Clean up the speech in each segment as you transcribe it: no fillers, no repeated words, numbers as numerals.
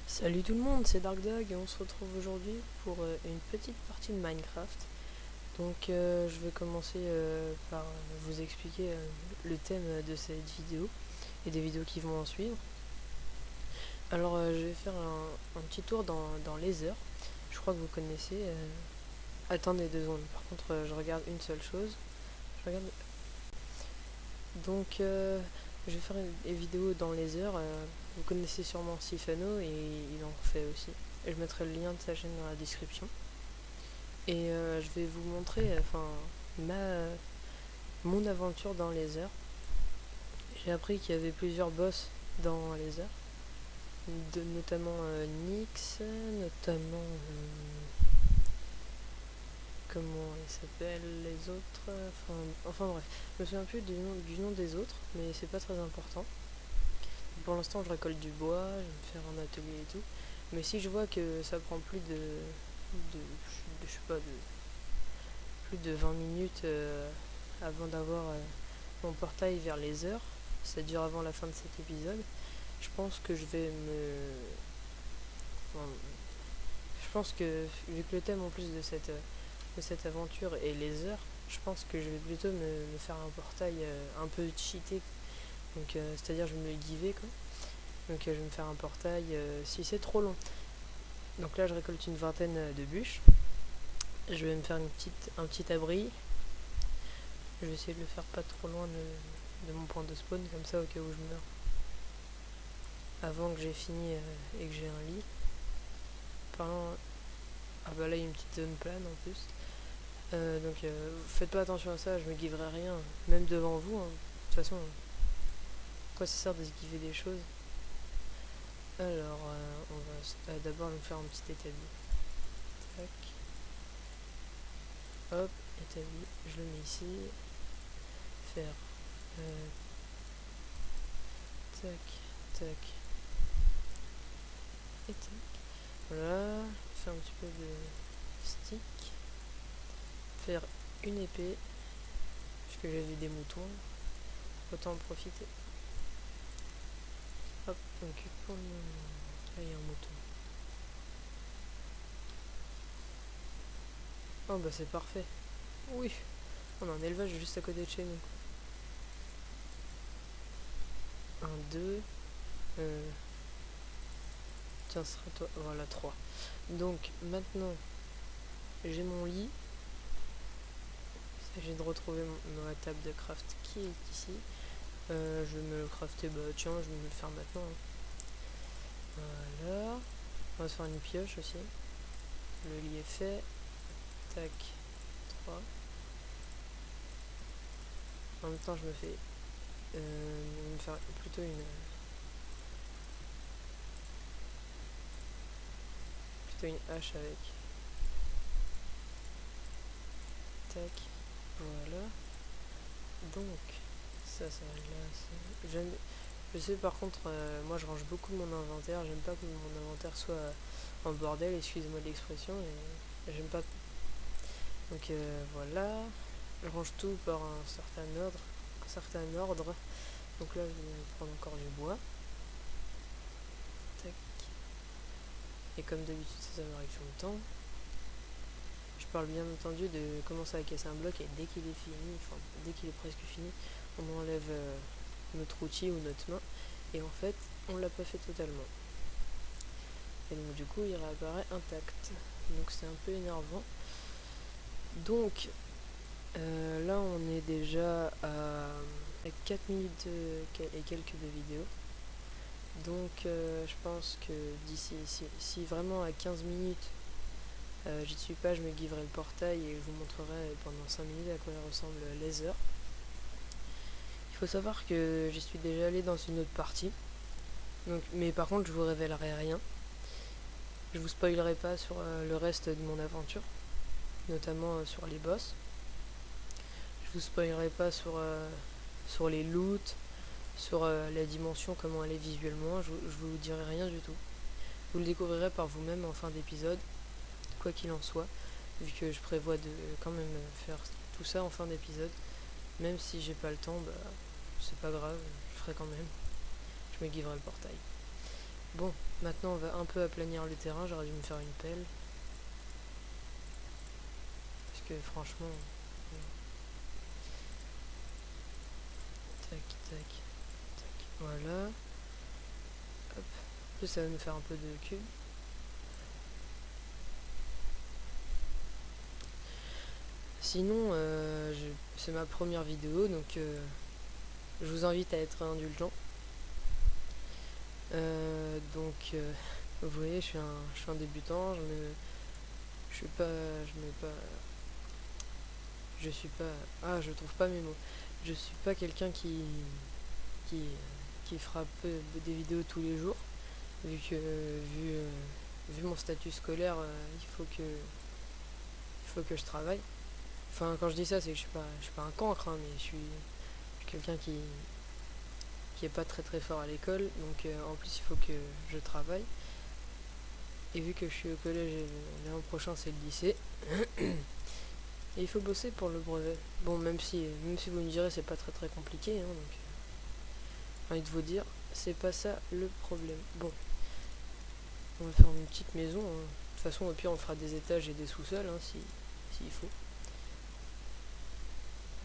Salut tout le monde, c'est Darkdog et on se retrouve aujourd'hui pour une petite partie de Minecraft. Je vais commencer par vous expliquer le thème de cette vidéo et des vidéos qui vont en suivre. Je vais faire un petit tour dans les heures. Je crois que vous connaissez. Attendez 2 secondes, par contre je regarde une seule chose. Je regarde... Je vais faire une vidéo dans les heures. Vous connaissez sûrement Sifano et il en fait aussi. Et je mettrai le lien de sa chaîne dans la description. Je vais vous montrer mon aventure dans les heures. J'ai appris qu'il y avait plusieurs boss dans les heures. Notamment Nyx, notamment... comment ils s'appellent les autres, enfin bref, je me souviens plus du nom des autres, mais c'est pas très important. Pour l'instant je récolte du bois, je vais me faire un atelier et tout, mais si je vois que ça prend plus je sais pas, plus de 20 minutes avant d'avoir mon portail vers les heures, ça dure avant la fin de cet épisode, je pense que je vais me... Enfin, je pense que vu que le thème en plus de cette aventure et les heures, je pense que je vais plutôt me faire un portail un peu cheaté. C'est-à-dire je vais me le giver quoi. Je vais me faire un portail si c'est trop long. Donc là je récolte une vingtaine de bûches. Je vais me faire un petit abri. Je vais essayer de le faire pas trop loin de mon point de spawn, comme ça au cas où je meurs. Avant que j'ai fini et que j'ai un lit. Parlant... Ah bah là il y a une petite zone plane en plus. Faites pas attention à ça, je me giverai rien, même devant vous. De toute façon, quoi ça sert de se giver des choses. On va d'abord me faire un petit établi. Tac. Hop, établi, je le mets ici. Faire tac, tac et tac. Voilà, faire un petit peu de stick. Faire une épée, puisque j'ai vu des moutons, autant en profiter. Hop, donc pour le moment, là il y a un mouton. Oh bah c'est parfait. Oui, on a un élevage juste à côté de chez nous. 1, 2. Tiens, ce sera toi. Voilà, 3. Donc maintenant, j'ai mon lit. Il s'agit de retrouver ma table de craft qui est ici. Je vais me le crafter. Bah tiens, je vais me le faire maintenant. Voilà. On va se faire une pioche aussi. Le lit est fait. Tac. 3. En même temps, je me fais... me faire plutôt une hache avec. Tac. Voilà. Donc, ça va là. Je sais par contre, moi je range beaucoup mon inventaire. J'aime pas que mon inventaire soit en bordel, excusez-moi de l'expression. Et j'aime pas. Voilà. Je range tout par un certain ordre. Donc là, je vais prendre encore du bois. Tac. Et comme d'habitude, ça m'arrive tout le temps. Je parle bien entendu de commencer à casser un bloc et dès qu'il est fini, enfin dès qu'il est presque fini, on enlève notre outil ou notre main. Et en fait, on l'a pas fait totalement. Et donc du coup, il réapparaît intact. Donc c'est un peu énervant. Donc là, on est déjà à 4 minutes et quelques de vidéo. Donc je pense que d'ici, si vraiment à 15 minutes j'y suis pas, je me giverai le portail et je vous montrerai pendant 5 minutes à quoi ressemble les heures. Il faut savoir que j'y suis déjà allé dans une autre partie. Mais par contre, je vous révélerai rien. Je vous spoilerai pas sur le reste de mon aventure, notamment sur les boss. Je vous spoilerai pas sur les loots, sur la dimension, comment elle est visuellement. Je vous dirai rien du tout. Vous le découvrirez par vous-même en fin d'épisode, quoi qu'il en soit, vu que je prévois de quand même faire tout ça en fin d'épisode. Même si j'ai pas le temps, bah c'est pas grave, je ferai quand même. Je me giverai le portail. Bon, maintenant on va un peu aplanir le terrain, j'aurais dû me faire une pelle. Parce que franchement... Tac, tac, tac. Voilà. Hop. Plus ça va nous faire un peu de cube. Sinon, c'est ma première vidéo, donc je vous invite à être indulgent. Vous voyez, je suis un débutant, je trouve pas mes mots. Je suis pas quelqu'un qui, qui fera des vidéos tous les jours, vu mon statut scolaire, il faut que je travaille. Enfin, quand je dis ça, c'est que je suis pas un cancre, hein, mais je suis quelqu'un qui est pas très très fort à l'école, donc en plus il faut que je travaille. Et vu que je suis au collège et l'an prochain c'est le lycée, et il faut bosser pour le brevet. Bon, même si vous me direz c'est pas très très compliqué, hein, donc j'ai envie de vous dire, c'est pas ça le problème. Bon, on va faire une petite maison, hein. De toute façon au pire on fera des étages et des sous-sols, hein, s'il faut.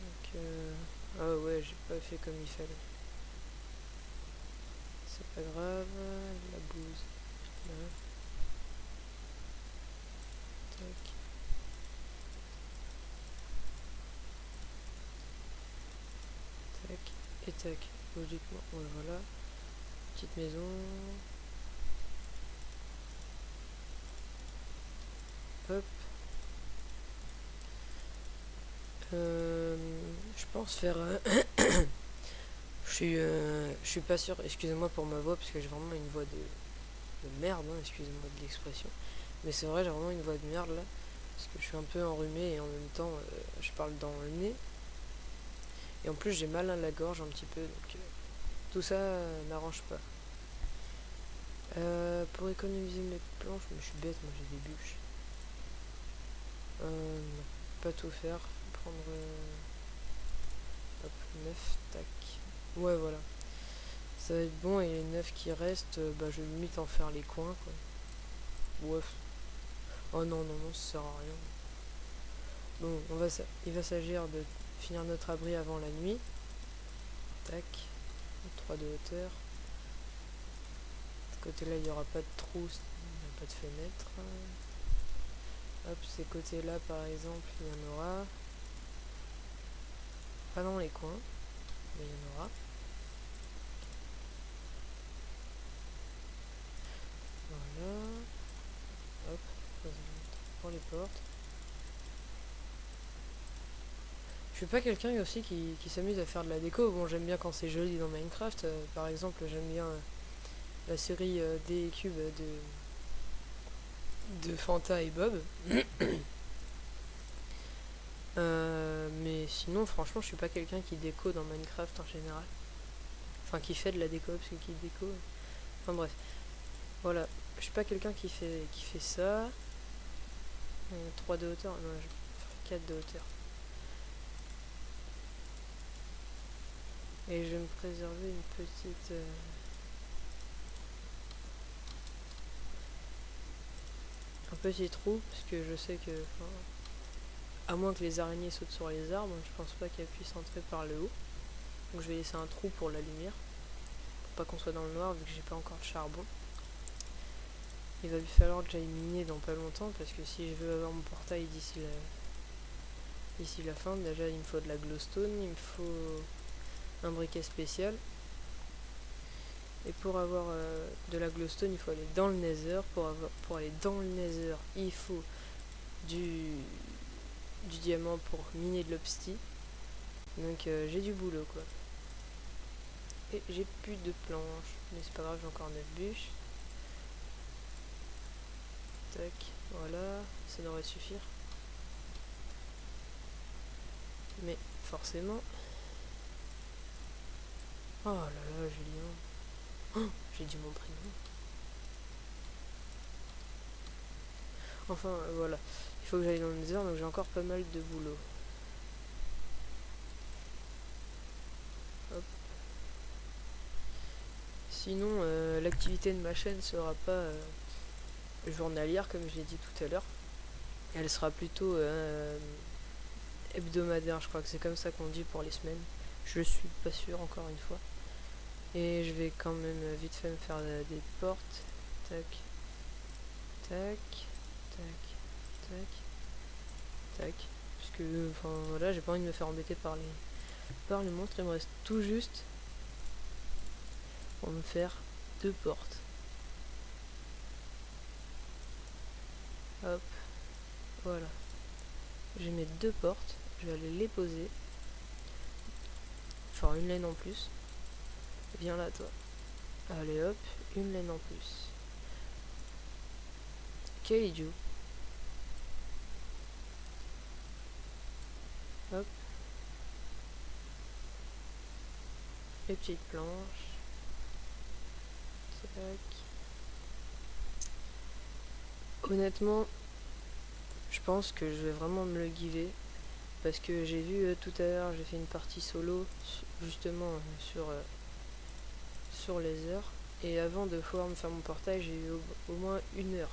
Donc, ah ouais, j'ai pas fait comme il fallait. C'est pas grave, la bouse. Là. Tac. Tac. Et tac. Logiquement, ouais, voilà. Petite maison. Hop. Je pense faire... je suis pas sûr, excusez-moi pour ma voix, parce que j'ai vraiment une voix de merde, hein, excusez-moi de l'expression. Mais c'est vrai, j'ai vraiment une voix de merde là, parce que je suis un peu enrhumé et en même temps je parle dans le nez. Et en plus j'ai mal à la gorge un petit peu, donc tout ça n'arrange pas. Pour économiser mes planches, mais je suis bête, moi j'ai des bûches. Non, pas tout faire, prendre... hop, 9, tac. Ouais, voilà. Ça va être bon, et les 9 qui restent, je vais limite en faire les coins, quoi. Ouais. Oh non, non, non, ça sert à rien. Bon, il va s'agir de finir notre abri avant la nuit. Tac. 3 de hauteur. De ce côté-là, il n'y aura pas de trou, il n'y a pas de fenêtre. Hop, ces côtés-là, par exemple, il y en aura. Pas dans les coins, mais il y en aura. Voilà. Hop, pour les portes. Je suis pas quelqu'un aussi qui s'amuse à faire de la déco. Bon, j'aime bien quand c'est joli dans Minecraft. Par exemple, j'aime bien la série des cubes de Fanta et Bob. Mais sinon, franchement, je suis pas quelqu'un qui déco dans Minecraft en général. Enfin, qui fait de la déco, parce que qui déco... Enfin bref. Voilà. Je suis pas quelqu'un qui fait ça. 3 de hauteur. Non, je vais faire 4 de hauteur. Et je vais me préserver une petite... un petit trou, parce que je sais que... à moins que les araignées sautent sur les arbres, je pense pas qu'elles puissent entrer par le haut. Donc je vais laisser un trou pour la lumière. Pour pas qu'on soit dans le noir, vu que j'ai pas encore de charbon. Il va falloir que j'aille miner dans pas longtemps, parce que si je veux avoir mon portail d'ici la fin, déjà il me faut de la glowstone, il me faut un briquet spécial. Et pour avoir de la glowstone, il faut aller dans le nether. Pour aller dans le nether, il faut du diamant pour miner de l'obsti. Donc j'ai du boulot, quoi. Et j'ai plus de planches. Mais c'est pas grave, j'ai encore 9 bûches. Tac, voilà, ça devrait suffire. Mais forcément... Oh là là, Julien. Oh, j'ai dit mon prénom. Enfin, voilà. Il faut que j'aille dans le nether, donc j'ai encore pas mal de boulot. Hop. Sinon, l'activité de ma chaîne sera pas journalière comme j'ai dit tout à l'heure. Elle sera plutôt hebdomadaire, je crois que c'est comme ça qu'on dit pour les semaines. Je suis pas sûr encore une fois. Et je vais quand même vite fait me faire des portes. Tac, tac, tac, tac, tac. Parce que, enfin voilà, j'ai pas envie de me faire embêter par les monstres. Il me reste tout juste pour me faire 2 portes. Hop, voilà. J'ai mes 2 portes. Je vais aller les poser. Enfin, une laine en plus. Viens là, toi. Allez hop, une laine en plus. Quel idiot. Hop. Les petites planches. Tac. Honnêtement, je pense que je vais vraiment me le giver. Parce que j'ai vu tout à l'heure, j'ai fait une partie solo, justement sur les heures. Et avant de pouvoir me faire mon portail, j'ai eu au moins 1 heure.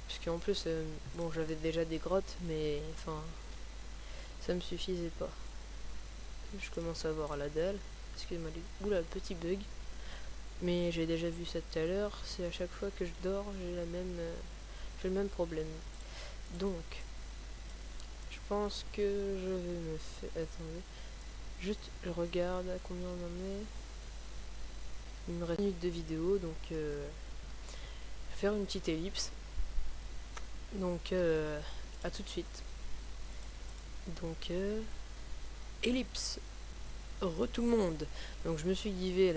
Parce qu'en plus, bon, j'avais déjà des grottes, mais enfin, ça me suffisait pas. Je commence à voir la dalle. Excusez-moi, oula, le petit bug. Mais j'ai déjà vu ça tout à l'heure. C'est à chaque fois que je dors, j'ai le même problème. Donc, je pense que je vais me faire... Attendez. Juste, je regarde à combien on en est. Il me reste 1 minute de vidéo, donc je vais faire une petite ellipse. Donc, à tout de suite. Donc, ellipse. Tout le monde. Donc, je me suis givé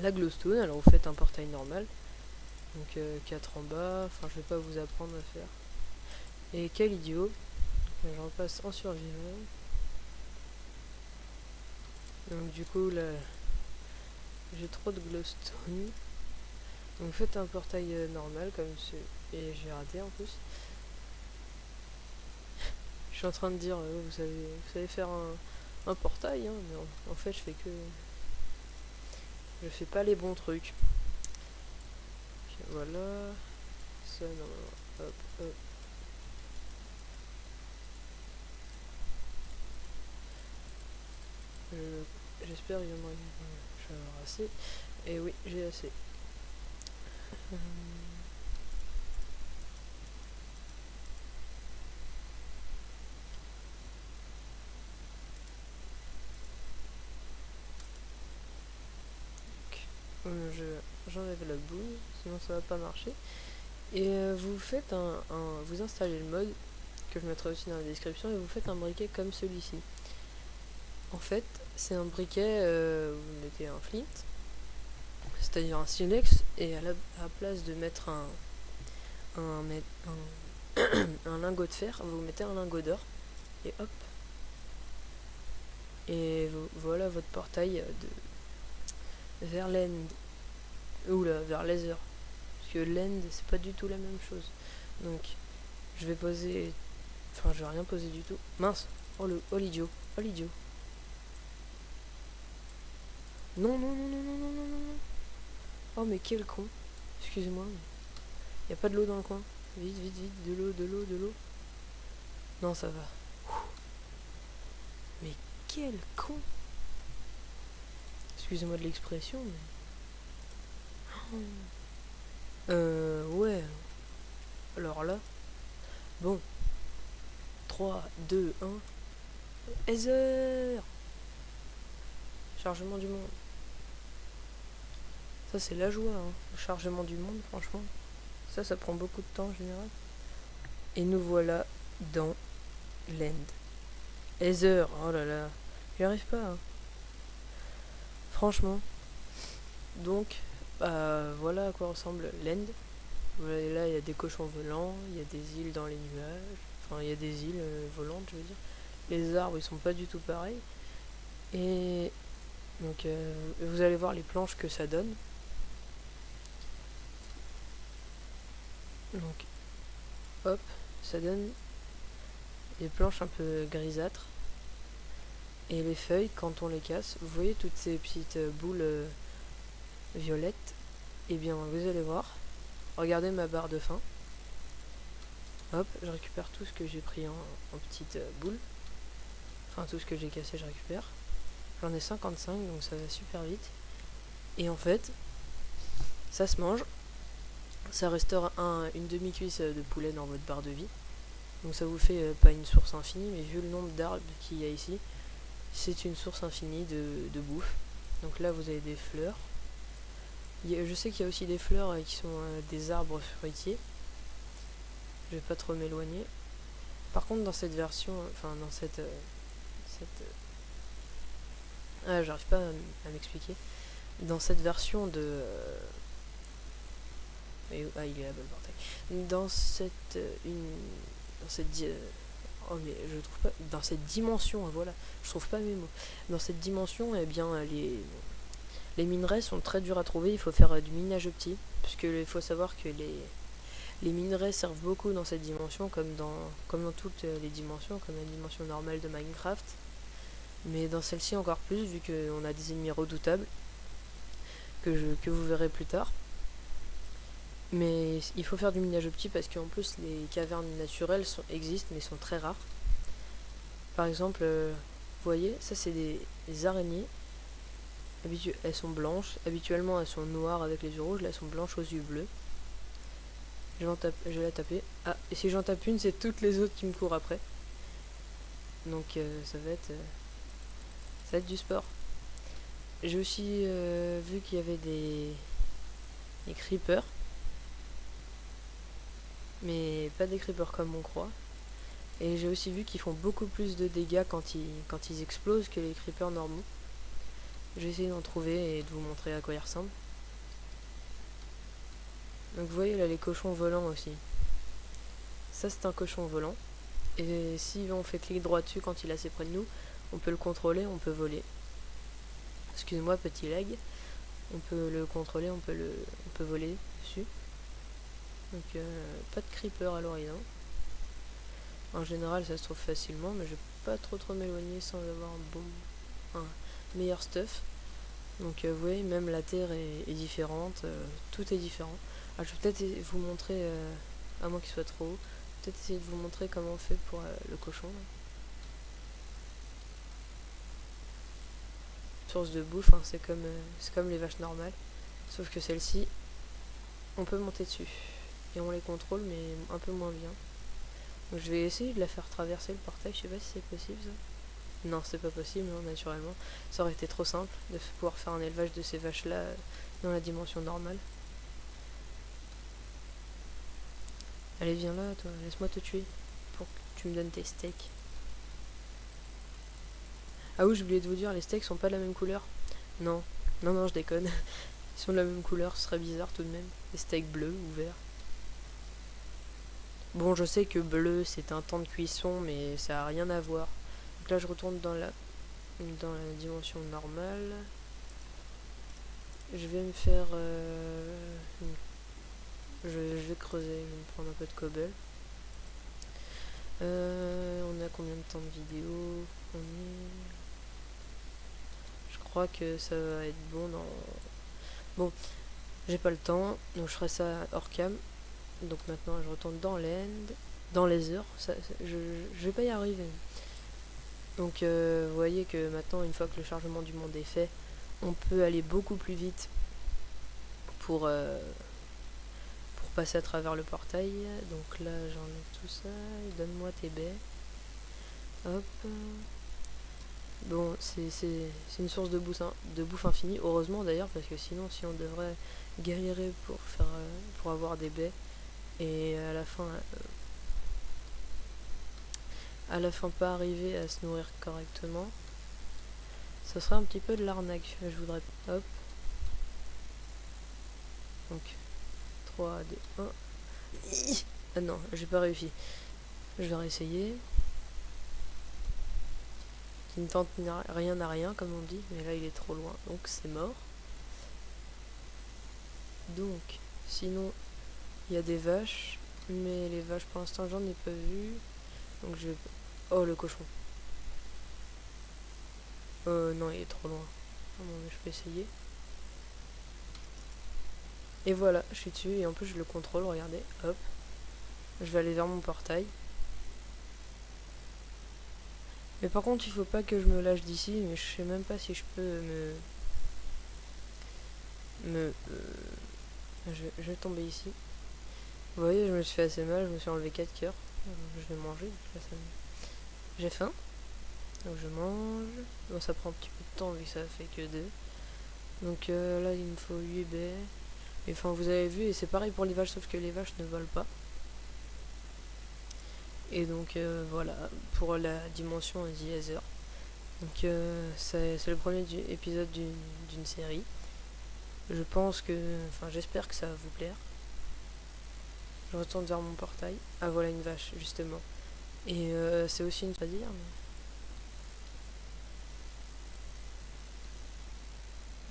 la glowstone. Alors, vous faites un portail normal. Donc, 4 en bas. Enfin, je vais pas vous apprendre à faire. Et quel idiot. Je repasse en survivant. Donc, du coup, là, j'ai trop de glowstone. Donc, faites un portail normal comme ce. Et j'ai raté en plus. Je suis en train de dire, vous savez faire un portail, hein, mais en fait, je fais pas les bons trucs. Okay, voilà. Ça, normalement. Hop, hop. J'espère qu'il y en a. Je vais avoir assez. Et oui, j'ai assez. J'enlève la boule, sinon ça va pas marcher. Et vous faites vous installez le mode que je mettrai aussi dans la description et vous faites un briquet comme celui-ci. En fait, c'est un briquet vous mettez un flint, c'est-à-dire un silex, et à la place de mettre un lingot de fer, vous mettez un lingot d'or et hop. Et voilà votre portail vers l'end. Oula, vers Laser. Parce que l'end, c'est pas du tout la même chose. Donc, je vais poser... Enfin, je vais rien poser du tout. Mince. Oh l'idiot. Oh l'idiot. Non, non, non, non, non, non, non, non. Oh, mais quel con. Excuse-moi. Y a pas de l'eau dans le coin. Vite, vite, vite. De l'eau, de l'eau, de l'eau. Non, ça va. Mais quel con. Excusez-moi de l'expression, mais... Ouais. Alors là. Bon. 3, 2, 1. Ether. Chargement du monde. Ça, c'est la joie, hein. Le chargement du monde, franchement. Ça prend beaucoup de temps en général. Et nous voilà dans l'end. Ether. Oh là là. J'y arrive pas, hein. Franchement. Donc, voilà à quoi ressemble l'end. Là, il y a des cochons volants, il y a des îles dans les nuages. Enfin, il y a des îles volantes, je veux dire. Les arbres, ils sont pas du tout pareils. Et donc, vous allez voir les planches que ça donne. Donc, hop, ça donne des planches un peu grisâtres. Et les feuilles, quand on les casse, vous voyez toutes ces petites boules violette, et bien vous allez voir, regardez ma barre de faim. Hop, je récupère tout ce que j'ai pris en petites boules. Enfin, tout ce que j'ai cassé, je récupère. J'en ai 55, donc ça va super vite. Et en fait, ça se mange. Ça restaure une demi-cuisse de poulet dans votre barre de vie. Donc ça vous fait pas une source infinie, mais vu le nombre d'arbres qu'il y a ici, c'est une source infinie de bouffe. Donc là, vous avez des fleurs. Je sais qu'il y a aussi des fleurs qui sont des arbres fruitiers. Je vais pas trop m'éloigner. Par contre, dans cette version, enfin dans j'arrive pas à m'expliquer. Dans cette version de il est là-bas le portail. Oh mais je trouve pas dans cette dimension, voilà, je trouve pas mes mots. Dans cette dimension, eh bien les minerais sont très durs à trouver. Il faut faire du minage petit, puisque il faut savoir que les minerais servent beaucoup dans cette dimension, comme dans toutes les dimensions, comme la dimension normale de Minecraft. Mais dans celle-ci encore plus, vu qu'on a des ennemis redoutables, que vous verrez plus tard. Mais il faut faire du minage petit parce qu'en plus les cavernes naturelles existent mais sont très rares. Par exemple, vous voyez, ça c'est des araignées. Elles sont blanches. Habituellement elles sont noires avec les yeux rouges. Là elles sont blanches aux yeux bleus. Je vais la taper. Ah, et si j'en tape une, c'est toutes les autres qui me courent après. Donc ça va être du sport. J'ai aussi vu qu'il y avait des creepers. Mais pas des creepers comme on croit. Et j'ai aussi vu qu'ils font beaucoup plus de dégâts quand ils explosent que les creepers normaux. Je vais essayer d'en trouver et de vous montrer à quoi ils ressemblent. Donc vous voyez là les cochons volants aussi. Ça c'est un cochon volant. Et si on fait clic droit dessus quand il est assez près de nous, on peut le contrôler, on peut voler. Excusez-moi, petit lag. On peut le contrôler, on peut voler dessus. Donc pas de creeper à l'horizon. En général ça se trouve facilement, mais je vais pas trop m'éloigner sans avoir un meilleur stuff. Donc vous voyez, même la terre est différente, tout est différent. Alors, je vais peut-être vous montrer, à moins qu'il soit trop haut, peut-être essayer de vous montrer comment on fait pour le cochon. Source de bouffe, hein, c'est comme les vaches normales, sauf que celle-ci, on peut monter dessus. Et on les contrôle, mais un peu moins bien. Donc je vais essayer de la faire traverser le portail, je sais pas si c'est possible ça. Non, c'est pas possible, non, naturellement. Ça aurait été trop simple de pouvoir faire un élevage de ces vaches-là dans la dimension normale. Allez, viens là, toi, laisse-moi te tuer pour que tu me donnes tes steaks. Ah oui, j'ai oublié de vous dire, les steaks sont pas de la même couleur. Non, je déconne. Ils sont de la même couleur, ce serait bizarre tout de même. Des steaks bleus ou verts. Bon, je sais que bleu c'est un temps de cuisson, mais ça a rien à voir. Donc là, je retourne dans la dimension normale. Je vais me faire... je vais creuser, je vais me prendre un peu de cobble. On a combien de temps de vidéo? Je crois que ça va être bon dans... Bon, j'ai pas le temps, donc je ferai ça hors cam. Donc maintenant, je retourne dans l'end, dans les heures. Je vais pas y arriver. Donc vous voyez que maintenant, une fois que le chargement du monde est fait, on peut aller beaucoup plus vite pour passer à travers le portail. Donc là, j'enlève tout ça. Donne-moi tes baies. Hop. Bon, c'est une source de bouffe infinie. Heureusement d'ailleurs, parce que sinon, si on devrait galérer pour avoir des baies et à la fin pas arriver à se nourrir correctement, ça serait un petit peu de l'arnaque. Je voudrais... Hop. Donc, 3, 2, 1. Ah non, j'ai pas réussi. Je vais réessayer. Qui ne tente rien à rien, comme on dit. Mais là, il est trop loin. Donc, c'est mort. Donc, sinon, il y a des vaches. Mais les vaches, pour l'instant, j'en ai pas vu. Donc, je vais... Oh, le cochon. Non, il est trop loin. Oh, bon, mais je peux essayer. Et voilà, je suis dessus et en plus je le contrôle, regardez, hop. Je vais aller vers mon portail. Mais par contre, il faut pas que je me lâche d'ici, mais je sais même pas si je peux je vais tomber ici. Vous voyez, je me suis fait assez mal, je me suis enlevé 4 cœurs. Je vais manger, j'ai faim. Donc je mange. Bon, ça prend un petit peu de temps vu que ça fait que 2. Donc là, il me faut 8 baies. Et enfin, vous avez vu, et c'est pareil pour les vaches, sauf que les vaches ne volent pas. Et donc voilà, pour la dimension The Ether. Donc c'est le premier épisode d'une série. Je pense que, enfin j'espère que ça va vous plaire. Je retourne vers mon portail. Ah voilà une vache justement. Et c'est aussi une à dire.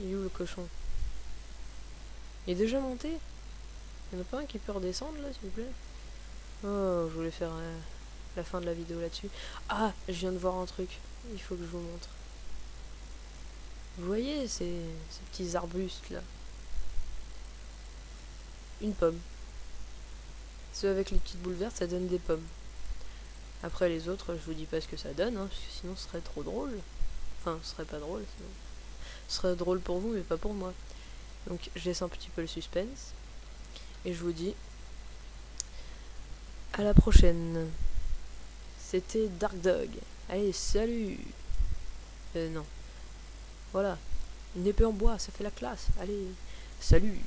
Mais... il est où le cochon? Il est déjà monté? Il n'y en a pas un qui peut redescendre là s'il vous plaît? Oh, je voulais faire la fin de la vidéo là-dessus. Ah, je viens de voir un truc. Il faut que je vous montre. Vous voyez ces petits arbustes là? Une pomme. Ceux avec les petites boules vertes, ça donne des pommes. Après les autres, je vous dis pas ce que ça donne, hein, parce que sinon ce serait trop drôle. Enfin, ce serait pas drôle, sinon. Ce serait drôle pour vous, mais pas pour moi. Donc je laisse un petit peu le suspense. Et je vous dis à la prochaine. C'était Dark Dog. Allez, salut. Non. Voilà. Une épée en bois, ça fait la classe. Allez, salut.